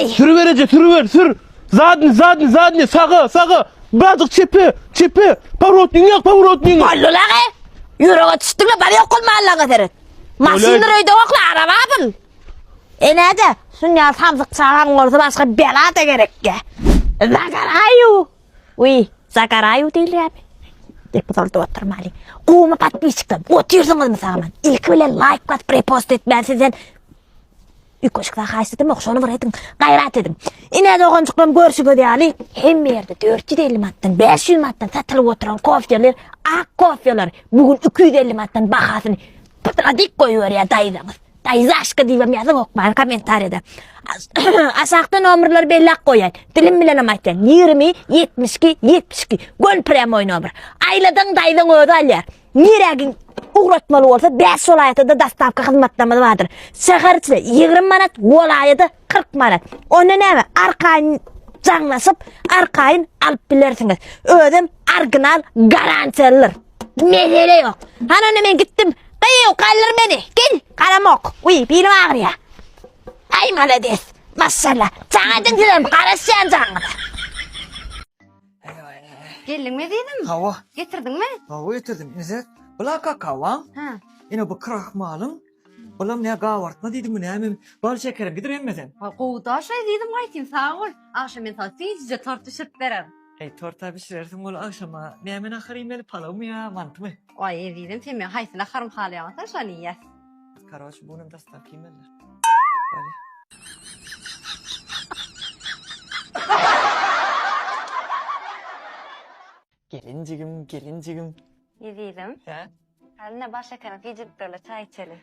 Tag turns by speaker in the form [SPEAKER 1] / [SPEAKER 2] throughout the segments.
[SPEAKER 1] Sürü verece, sürü ver, sür. Zadni, sağı. Birazcık çepi. Pavrotluğun yok.
[SPEAKER 2] Bollulağı. Yüreğe düştün mü bana yok olma Allah'a seret. Masinler öyde okla araba bul. Nede? Sünya samsık çağan olsa başka bela da gerek ki. Zakarayu. Uy, Zakarayu değil ya. Deputat oturmalı. Kuma patmıştım. Otuyorsunuz mu sağman? İlk bile like kat prepost et ben sizden. İlk oşukta kaçtım yok şunu vuraydın. Gayret edin. İne de oğuncuklarım görüşüge deyali. Hem yerde 450 mattan 500 mattan satılıp oturan kofyalar. Ak kofyalar. Bugün 250 mattan bakasını. Pıtıra dik koyuyor ya dayıdamız. Dayıza aşkı diyem yazın okmayın komentariyada. Aşağıda numaraları belli koyun. Dilim bilen amayken 20, 72. Gol premo numara. Ayladan dayıdan ödü alır. Niregin uğratmalı olsa 5 olayata da dastavka hizmetlemesi vardır. Şehir içinde 20 manat, olayata 40 manat. Onu ne arkayın canlasıp arkayın alıp bilirsiniz. Ödüm arginal garantilidir. Mesele yok. Hani ben gittim. Dayı kalır beni. Gel. Karamok. Uy benim ağrıya. Ay malades. Maşallah. Çağırdın dilerim. Karışayan canına.
[SPEAKER 3] Geldin mi dedim?
[SPEAKER 4] Hava.
[SPEAKER 3] Getirdin mi?
[SPEAKER 4] Hava getirdim. Neyse. Bırak kavam.
[SPEAKER 3] Ha.
[SPEAKER 4] Yine bu krahmalın. Balam ne gavartma dedim ne hemen bal şekerim gider emmeden.
[SPEAKER 3] Kovda şey dedim aytayım sağ ol. Akşam ben sana sizce tartışıp veririm.
[SPEAKER 4] Torta pişirersin bol akşama. Ne hemen akırayım beni palav mı ya mantı mı?
[SPEAKER 3] Ay dedim sen ben haysına karım halayamazsan şan iyiyes.
[SPEAKER 4] Karoş bunun da stav kimeller. Böyle. Gelincigim.
[SPEAKER 3] Ne dedim?
[SPEAKER 4] Ha?
[SPEAKER 3] Haline baş şekerim fecik böyle çay içelim.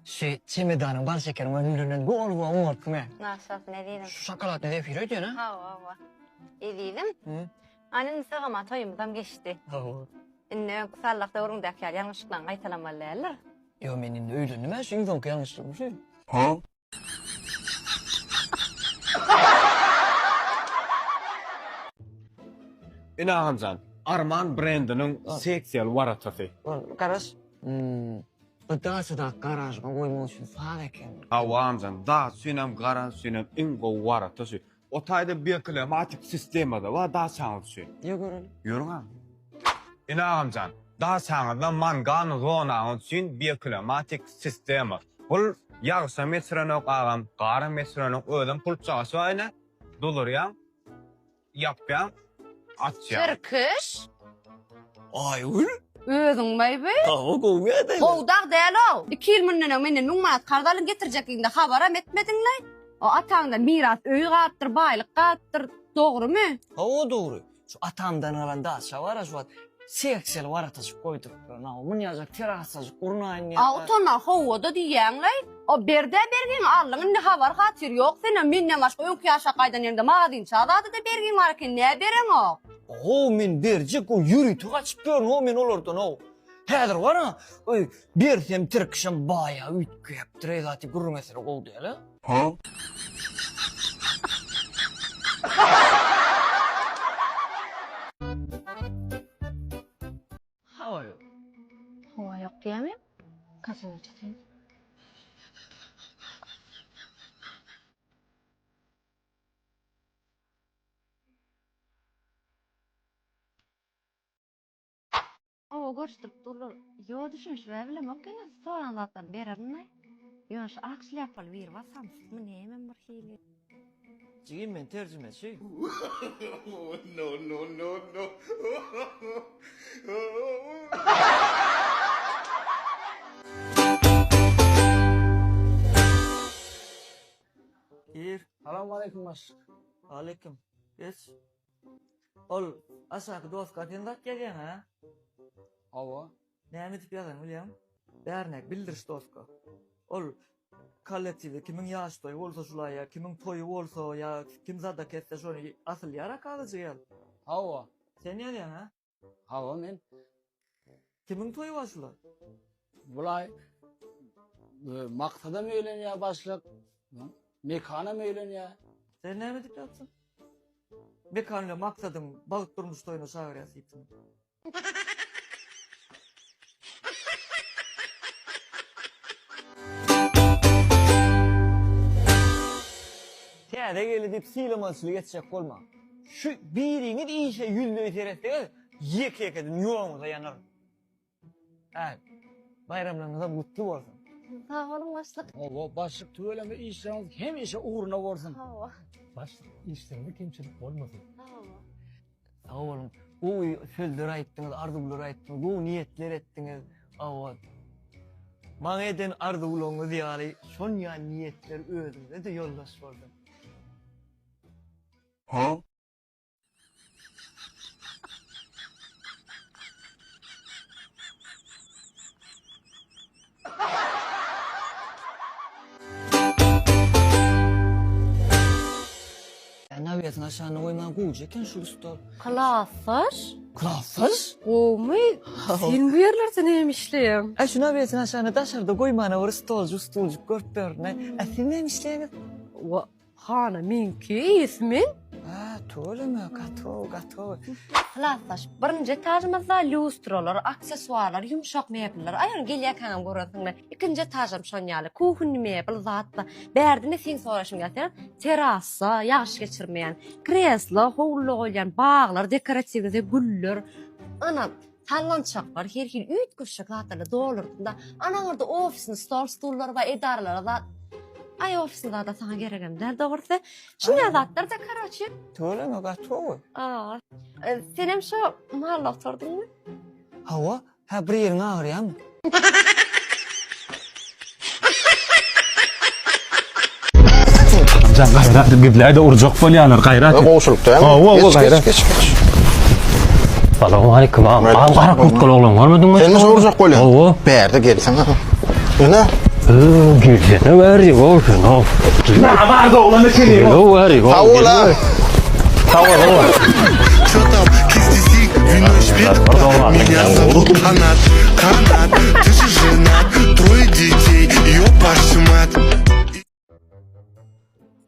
[SPEAKER 4] Şu çemedanın bal şekerim önünden gol ortum ya.
[SPEAKER 3] Nasıl ne dedim?
[SPEAKER 4] Şu şokolat ne defi öyle ha?
[SPEAKER 3] Hava. Dedim.
[SPEAKER 4] Hı?
[SPEAKER 3] Annen sağama toyumdan geçti.
[SPEAKER 4] Hava.
[SPEAKER 3] İnne kusallakta orundaki yer yanlışlıkla kaytalamalılar.
[SPEAKER 4] Yo menin öyle nime şimdi donk yanlışlıkmış.
[SPEAKER 1] Ha? İnancan. Arman brandının seksiyel varatası.
[SPEAKER 4] Karas. Gıdası da garajga koymak için sağ eken.
[SPEAKER 1] Havancan da sünem garan sünem ingo varatası. O tayda bir klimatik sistemada var da sağlıkçı.
[SPEAKER 4] Ne görelim?
[SPEAKER 1] Yürün ha. İnancan. Da sağlıkta mangan gona için bir klimatik sistemi. Bul yağsa metrenok ağam, garan metrenok ödem pul çağısı ayna. Dolur ya. Yapyan. Atyan.
[SPEAKER 3] Çırkış.
[SPEAKER 4] Ay ul.
[SPEAKER 3] Özün baby.
[SPEAKER 4] Hava kovmaya da.
[SPEAKER 3] Kovdak değil o. 2 yıl münnene menne numarat kardalın getirecekliğinde haberam etmedin mi? O atağında miras öğü kaptır, baylık kaptır. Doğru mu?
[SPEAKER 4] Hava doğru. Şu atamdan alan da aşağı var ya şu at. Seksel var atası koyduk. Bunu yazık terasacık urnayın ya.
[SPEAKER 3] Autonar havada diyenler. O berde bergin allığın ne haber katır yok. Senin minne başka yok yaşa kaydan yerinde madin çağdadı da bergin var ki ne beren o?
[SPEAKER 4] O men bercek o yürü tuğaç börn o men olurdu o. Hedir var ha. Oy bir hem Türkşen baya ütkü yaptırı zati gurur mesele oldu ya la.
[SPEAKER 1] Ha?
[SPEAKER 4] Hava yok.
[SPEAKER 3] Hava yok diyemem. Kasını tutayım. O görüştürüp durur. Yo düşünmüş ve bilemem ki sonra zaten bererim. Yo şu aksıl yapal bir vasamsız mı neyemem bir hili.
[SPEAKER 4] Cigim men tercüme şey.
[SPEAKER 1] No.
[SPEAKER 4] Gir. Selamun aleyküm baş. Aleyküm. Geç. Ol aşağı dost katında geliyor ha.
[SPEAKER 1] Hava.
[SPEAKER 4] Ne mi tip yazan William? Dernek bildiriş dostka. Ol kollektivi kimin yaş toyu olsa şulay ya, kimin toyu olsa ya, kim zada kesse şunu asıl yara kalıcı gel.
[SPEAKER 5] Hava.
[SPEAKER 4] Sen ne diyorsun ha?
[SPEAKER 5] Hava men.
[SPEAKER 4] Kimin toyu var şulay?
[SPEAKER 5] Bulay. Maksada mı öyle ya başlık? Mekana mı öyle ya?
[SPEAKER 4] Sen ne mi tip yapsın? Mekanla maksadım balık durmuş toyunu şahır yasıysın. Näde geldi dip silamaslyk etjek bolma. Şu biriňi işe ýüldüri teretde ýek-ýek edin ýoğumuza yanar. Ha. Bayramlarınız mutlu bolsun.
[SPEAKER 3] Sağ olun başlık.
[SPEAKER 5] O başlık tööleme işleriniz hem işe uğruna bolsun.
[SPEAKER 3] Sağ ol.
[SPEAKER 6] Başlık işlerinde kimçilik olmasın.
[SPEAKER 3] Sağ ol.
[SPEAKER 4] Sağ olun. O sözleri aytdyňyz, arzuwlary aytdyňyz, bu niyetler etdiňiz. Awa. Maňa eden arzuwlaryňyz ýaly şon ýaly niyetler özüňize de ýoldaş boldy. Naviyasyny aşaňa goýman gowjy eken şu stol.
[SPEAKER 3] Klassar.
[SPEAKER 4] Klassız?
[SPEAKER 3] Gomy. Sen bu yerlerde näme işleýän?
[SPEAKER 4] Şu naviyasyny aşaňa daşarda goýmana bir stoljuk görüp berne. Sen näme işleýäňiz?
[SPEAKER 3] Hana minki ismin?
[SPEAKER 4] Ha, tolemy, gato.
[SPEAKER 3] Klassar. Birinji etajymyzda lustralar, aksesuarlar, yumşak mebeller. Aýan gelýän görüňler. İkinji etajym şonýaly kuhunly mebel zatda. Bärdine sen soraşym gelýär. Terasa, ýaş geçirmeýän, kreslo, howlu goýan baglar, dekoratiwde güller. Ana talançaklar, her hil üýtgüşlik zatlarla dolurdum da. Anaňarda ofisini, stol-stullary we edaralary da ay ofisinde da sana geregem der doğrusu. Şunu zatlar da karaçı.
[SPEAKER 4] Tolemy, gato.
[SPEAKER 3] Aa. Sen hem şu mahalla oturdun mu?
[SPEAKER 4] Hawa, ha bir ýeriň agyrýarmy?
[SPEAKER 6] Can gayrat gibler de urjak bolýarlar gayrat.
[SPEAKER 7] Goşulukda ýa-ni?
[SPEAKER 6] O gayrat.
[SPEAKER 7] Geç.
[SPEAKER 6] Salamu alaykum. Am gara kurtkal oglan barmydyň?
[SPEAKER 7] Sen näme urjak bolýan?
[SPEAKER 6] O.
[SPEAKER 7] Bärde gelsen. Öne?
[SPEAKER 6] Gülsene bäri bolsun. Na barda oglany kelýär. O bäri.
[SPEAKER 7] Tawla.
[SPEAKER 8] Что там, кистиси, вино спит, меня зовут Канат, ты же женат, 3 детей, ёпашу мать.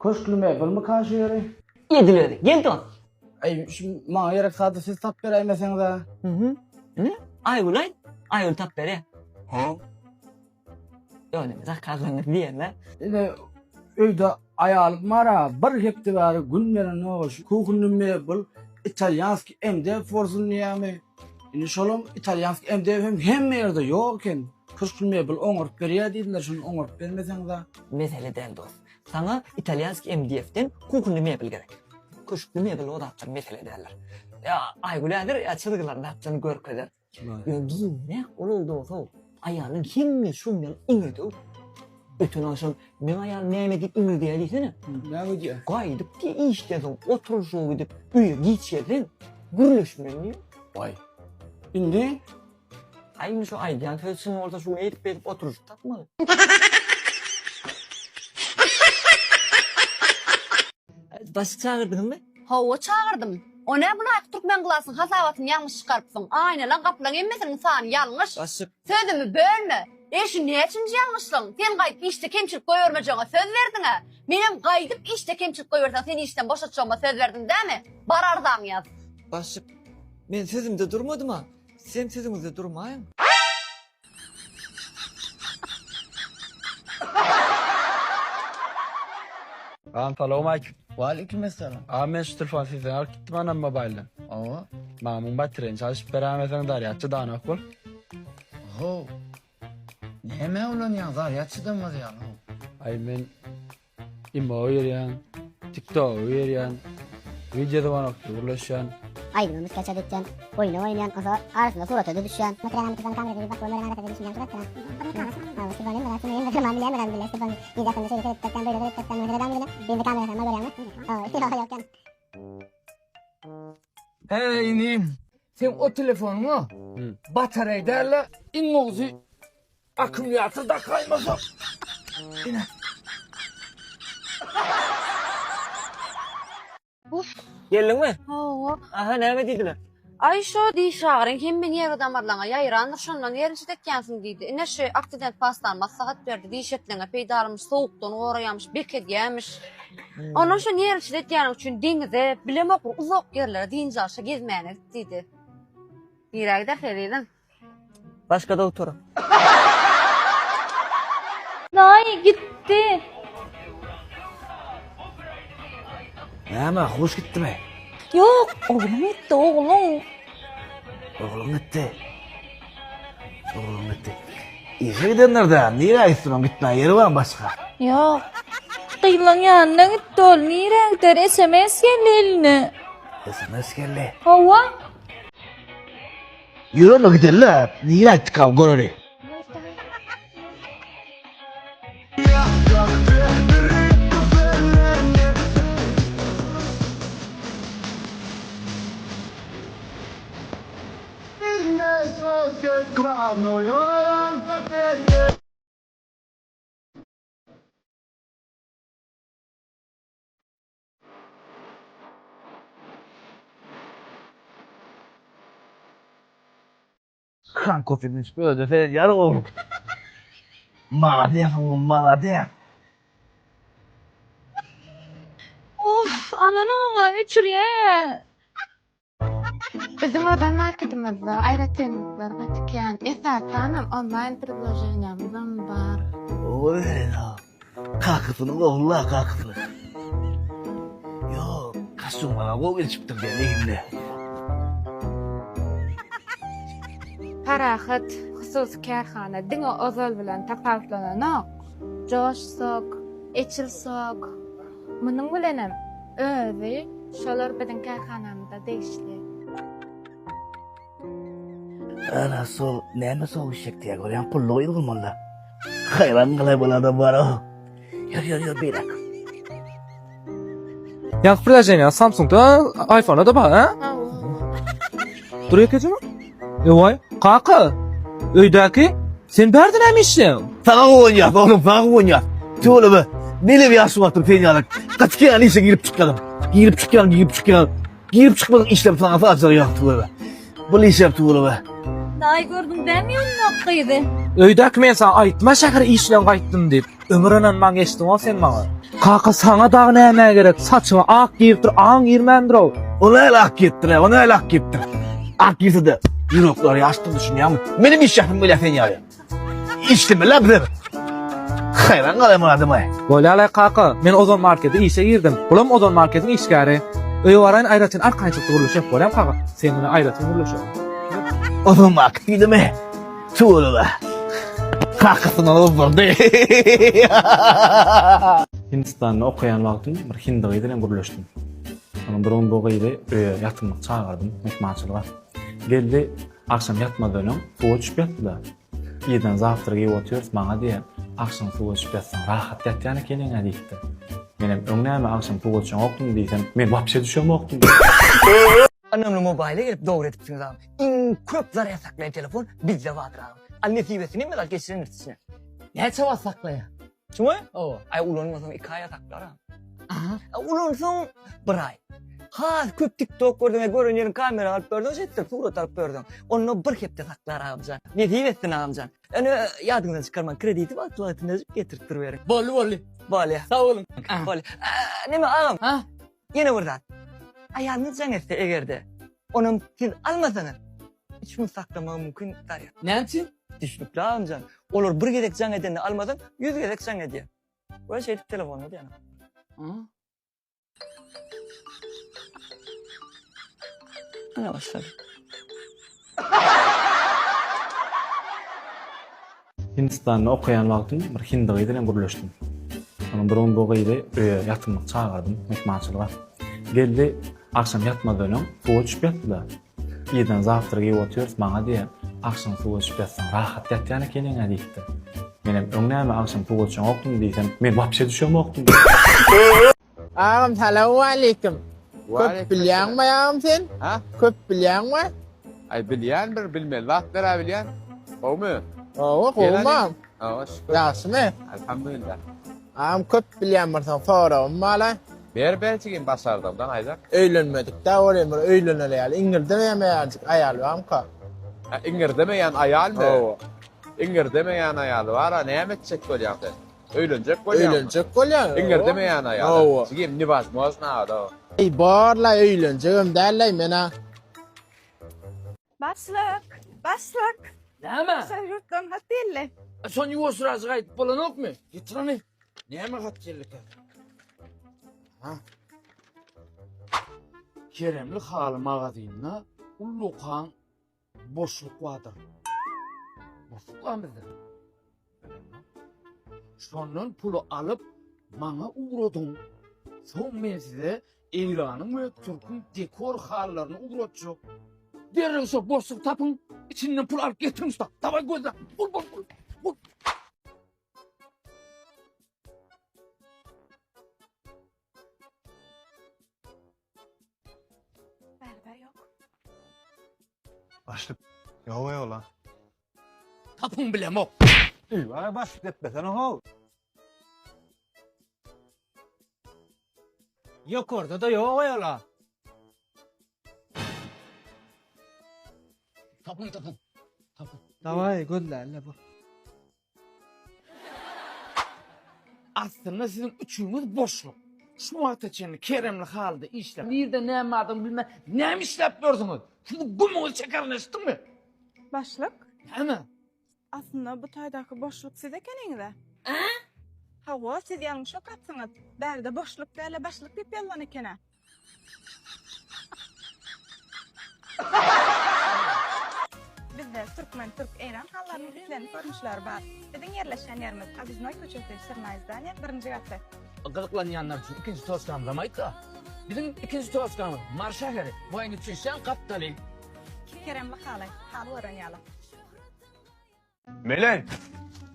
[SPEAKER 5] Köşkli mebel mi kaşıyorum?
[SPEAKER 4] Yedileri. Geldi o.
[SPEAKER 5] Ay şu maňa gerek sady siz tap bereýmeseňiz da.
[SPEAKER 4] Ne? Aygulay. Aygul tap bere.
[SPEAKER 7] Ha?
[SPEAKER 4] Ýöne zakarlaňyz diýenler.
[SPEAKER 5] Öýde aýalyp mara bir hepde bäri günleriň oş kuhunly mebel italyanski MD forsunýamy. Indi şolum italyanski MD hem ýerde ýok eken. Köşkli mebel oňurup berýär diýdiler, şunu oňurup bermeseňiz da.
[SPEAKER 4] Mesele del dost. Sana italyanski MDF'den kuhunly mebel gerek. Köşkli mebel odatlar mesele derler. Ya ayguladır ya çılgılarını atçanı görkeder. Ne oldu o? Ayağının kimmi şundan inirdi. Bütün akşam ben ayağın neyme git inir diye desene.
[SPEAKER 5] Näme diýär?
[SPEAKER 4] Gaydıp ki işledim oturuşu gidip üye geçerdin. Gürleşmeni.
[SPEAKER 5] Vay. Indi
[SPEAKER 4] Aynı şu aydan sözünün orada şu edip oturuşu takmalı. Başka çağırdın mı?
[SPEAKER 3] Hava çağırdım. O ne buna Türkmen kılasın, hasavatını yanlış çıkarpsın. Aynen lan kapılan emmesin sana yanlış.
[SPEAKER 4] Başka.
[SPEAKER 3] Sözümü bölme. Eşin ne için yanlışsın? Sen kayıp işte kemçilik koyurmayacağına söz verdin ha. Benim kayıp işte kemçilik koyursan seni işten boşatacağıma söz verdin değil mi? Barardan yaz.
[SPEAKER 4] Başka. Ben sözümde durmadım ha. Sen sözümüzde durmayın.
[SPEAKER 1] Salamu alaykum.
[SPEAKER 5] Waalaikumsalam.
[SPEAKER 1] Men şu telefon sizden alıp gittim anam mobilden.
[SPEAKER 5] Awa.
[SPEAKER 1] Mamın batırın çalışıp beramesen dariyatçı dağınak bol.
[SPEAKER 5] Ho. Näme ulanýan zaryatçydamaz ýa-ni?
[SPEAKER 1] Ay men imo ýerýän, TikTok ýerýän, videoda bana ulaşýan.
[SPEAKER 9] Aydınımız kaçar edeceğim. Oyunu oynayan kasa arasında surata da düşen. Materyal anlatıdan kamera gibi bak böyle arada da düşen surat sana. Ha, Stefan Emre aslında yeni de tamam bilemeden bile Stefan. Bir dakika şöyle tekten böyle tekten böyle devam edelim. Bir de kamera sana böyle ama. Yok yani.
[SPEAKER 5] Hey inim. Sen o telefonunu bataryayı derle inmoğuzu akümülatör da kaymasa. Yine.
[SPEAKER 4] Geldin mi?
[SPEAKER 3] Hava.
[SPEAKER 4] Aha nereme dediler?
[SPEAKER 3] Ay şu dişarın kim beni yer damarlarına yayranır şundan yerini şidetkensin deydi. Ne şey aksident pastan maslahat verdi dişetlerine peydarmış soğuktan uğrayamış beket yemiş. Onun şu yerini şidetkensin için denize bilem okur uzak yerlere deyince aşağı gezmeyene dedi. Yere gider söyleydin.
[SPEAKER 4] Başka doktora.
[SPEAKER 3] Ay gitti.
[SPEAKER 5] Näme, hoş gitdimi?
[SPEAKER 2] Yok, oğlum etti oğlum.
[SPEAKER 5] Oğlum gitti. Oğlum gitti. İşe gidenlerden niye aýtdyň gitmä yeri var başka?
[SPEAKER 2] Yok. Kıyılan yanına gitti ol. Nire gider SMS geldi eline.
[SPEAKER 5] SMS geldi.
[SPEAKER 2] Hava.
[SPEAKER 5] Yürü no giderler. Niye aýtdyk abi göreri? Kan kofimiz böyle de yarı olur. Malade.
[SPEAKER 2] Of, anana içeriye.
[SPEAKER 10] Bizim odan marketimizde aýratynlyklar gatykýan esaslanam online предложениýamyzam bar.
[SPEAKER 5] Oy ya. Kakıfını oğullar kakıfını. Yo, kaçtım bana o geçip durdu elimde.
[SPEAKER 10] Parahat hususy kärhana diňe ozal bilen tapawutlananok. Joşsok, eçilsok. Munyň bilenem özi şolar biziň kärhanamyzda değişli.
[SPEAKER 5] Ana sol, näme sol şek diye görýän pully ýylgymanda. Hayran gylay bolada bar o. Yor bir dakika.
[SPEAKER 11] Ýa-da priложение Samsung'da, iPhone'da da bar, ha? Dur ýekejimi? Eway, kaka. Öýdäki sen berdin emişsin.
[SPEAKER 5] Sana oynayat oğlum, sana oynayat. Tüğülü be. Neli bir yaşım attır penyalık. Kaç kere işe girip çıkalım. Girip çıkmadan işlem sana sadece yaptı be. Bu iş yaptı be.
[SPEAKER 2] Daha gördüm demiyorum noktaydı.
[SPEAKER 11] Öýdäki men sana aýtma şäher işlen gaýtdym dip. Ömründen maň eşitdiň sen maňa. Kaka sana da näme gerek? Saçyma ak giýipdir, aň girmendir o.
[SPEAKER 5] Ona el ak gittir. Ak girse de yürokları yaştı düşünüyorum. Benim iş yapım böyle penyalı. İşlemi la bilir. Hayran kalayım adıma.
[SPEAKER 11] Bolýa kaka, men Ozon markete işe girdim. Bulam Ozon marketiň işgäri. Öýe baraýyn aýratyn arkaňçykda guruluş ýap bolýam kaka. Senin aýratyn guruluş ýap.
[SPEAKER 5] Ozon market diýdimi? Tuğulu be. Kakasını alıp vardı.
[SPEAKER 11] Hindistan'da okuyan wagtym bir hindigy bilen guruluşdum. Onun bir on boğaydı, yatımlık çağırdım, mekmançılığa. Geldi, akşam yatmadan önce suğa düşüp yattı da. İyiden zaftırıya otuyoruz bana diye, akşam suğa düşüp yatsan rahat yat yani kendine deyikti. Benim önleme akşam suğa düşen oktum diysem, men vapşe düşüyorum oktum.
[SPEAKER 4] Anamla mobilya gelip doğru etipsiniz ağam. İn köp zarar saklayan telefon bizde vardır ağam. Annesi mi belki geçirin üstüne. Ne çava saklaya? Cuma? O. Ay ulanmasam 2 ay saklar ağam. Aha. Ulansam 1 ay. Ha köp TikTok gördüm, görünüyorum kamera alıp gördüm, jettir surat alıp gördüm. Onu bir hepte saklar ağamcan. Ne diyetsin ağamcan? Yani yadınızdan çıkarman krediti var, tuvaletinde getirttir verin. Boli. Sağ olun. Boli. Ne mi ağam? Ha? Yine buradan. Ayağınız canesi egerde. Onun siz almasanız. Hiç mi saklama mümkün der ya. Ne için? Düşmükle ağamcan. Olur bir gedek can edeni almadan 100 gedek can ediyor. Böyle şey telefonu diyor. Ana başladı.
[SPEAKER 11] Hindistan'da okuyan wagtym bir hindigy bilen guruluşdum. Onun bir on boğaydı, yatymlyk çağırdım, mekmançılığa. Geldi, akşam yatmadan önce suğa düşüp yattı da. İyiden zaftırıya otuyoruz bana diye, akşam suğa düşüp yatsan rahat yat yani kendine deyikti. Benim önleme akşam suğa düşen oktum diysem, men vapşe düşüyorum oktum.
[SPEAKER 12] Ağam selamu aleyküm. Köp bilýän mi ağam sen?
[SPEAKER 1] Ha?
[SPEAKER 12] Köp bilýän mi?
[SPEAKER 1] Ay bilýän bir bilmel. Wagt bera bilýän. Gowmy?
[SPEAKER 12] Oo, gowmam. Ýaşymy?
[SPEAKER 1] Alhamdulillah.
[SPEAKER 12] Ağam köp bilýän birsin forum mala.
[SPEAKER 1] Belçigin basardymdan aýdak.
[SPEAKER 12] Öýlenmedik da oraya öýleneli. İngilizde meýärjik aýal bamka.
[SPEAKER 1] İngir demeýän aýal mı? İngir demeýän aýal bar, näme etjek bolýan sen? Öýlenjek bolýan.
[SPEAKER 12] Öýlenjek bolýan.
[SPEAKER 1] İngir demeýän aýal. Sigim nibaz mozna da.
[SPEAKER 12] Ey barla öýlenjegim dälle mena.
[SPEAKER 2] Başlık.
[SPEAKER 4] Näme?
[SPEAKER 2] Sen yurtdan hatille.
[SPEAKER 12] Son ýuwasraz gaýdyp bolanokmy? Ýetirany. Näme gatjellik? Ha?
[SPEAKER 5] Keremli haly magazynyna ulluqan boşluk wadyr. Boşluk gamyzda. Şondan pulu alıp maňa uğradym. Son men size Eýranyň we Türk'ün dekor hallaryny uğratjak. Derrek şo boşluk tapyň, içinden pul alıp getirin usta. Tabay gözle. Pul.
[SPEAKER 10] Berde yok.
[SPEAKER 7] Başlık. Yo yola.
[SPEAKER 5] Tapyň bilemok.
[SPEAKER 1] Eyvah başlık etmesen o.
[SPEAKER 12] Yok orada da yok yola.
[SPEAKER 5] Tapyň.
[SPEAKER 12] Davay gözlerle bu.
[SPEAKER 5] Aslında sizin üçüňiz boşluk. Şu wagt için Keremli halda işlep. Bir de näme adam bilme. Näme işlep durdyňyz? Şunu gumuňyz çekerin eşitdiňmi?
[SPEAKER 10] Başlık.
[SPEAKER 5] Hemen.
[SPEAKER 10] Aslında bu taýdaky boşluk siz ekeniňiz. Hawa siz ýalňyş okapsyňyz. Berde boşluk däle başlyk diýip ýazan ekene. Bizde Türkmen, Türk-Eýran hallaryny bizden görmüşler bar. Biziň yerleşen ýerimiz Abiznoy köçesi Sirnaýzdany 1-nji gatda.
[SPEAKER 5] Gıdıklanyanlar için ikinci toskamda mayta. Bizim ikinci toskamız Marşaheri. Bu aynı çeşen kaptali.
[SPEAKER 10] Keremli halay, haly öğrenýäli.
[SPEAKER 1] Melek.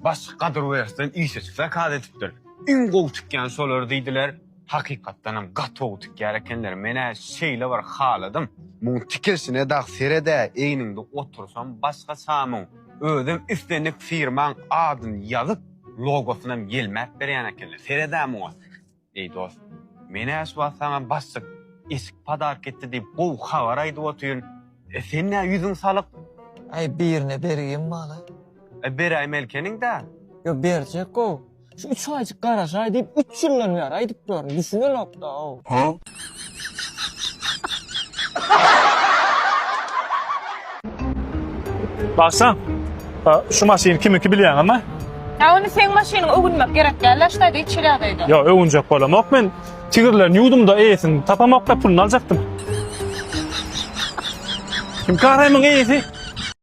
[SPEAKER 1] Başlyk gadyr bersen işe çyksa kad etipdir. Iň gowy tükýän şolar diýdiler. Hakykatdan hem gaty tükýär ekenler. Mene şeýle bar haladym. Muň tikilsine dag serede eýninde otursam başga samyň özüm istenik firmaň adyny ýazyp logosyna gelmäp berýän ekenler. Serede mu? Ey dost. Mene şu sana başlyk eski padark etdi diýip bu habar aýdyp oturýan. Sen näme ýüzüň salyp?
[SPEAKER 4] Ay birine berýim bala.
[SPEAKER 1] Beräýim Melkeniň de.
[SPEAKER 4] Yo berjek o. Şu 3 aycık garaşay diýip 3 ýyllar ýar aýdyp durar. Düşünel okda o.
[SPEAKER 11] Baksan, şu maşyny kimiki bilýän ama?
[SPEAKER 10] Ya onu sen maşynyň öwünmek gerek däl, şaýda içirädýdi.
[SPEAKER 11] Ya öwünjek bolamok men tigirlerini ýudum da eýesini tapamak da pulunu aljaktym. Kim kahraman eýesi?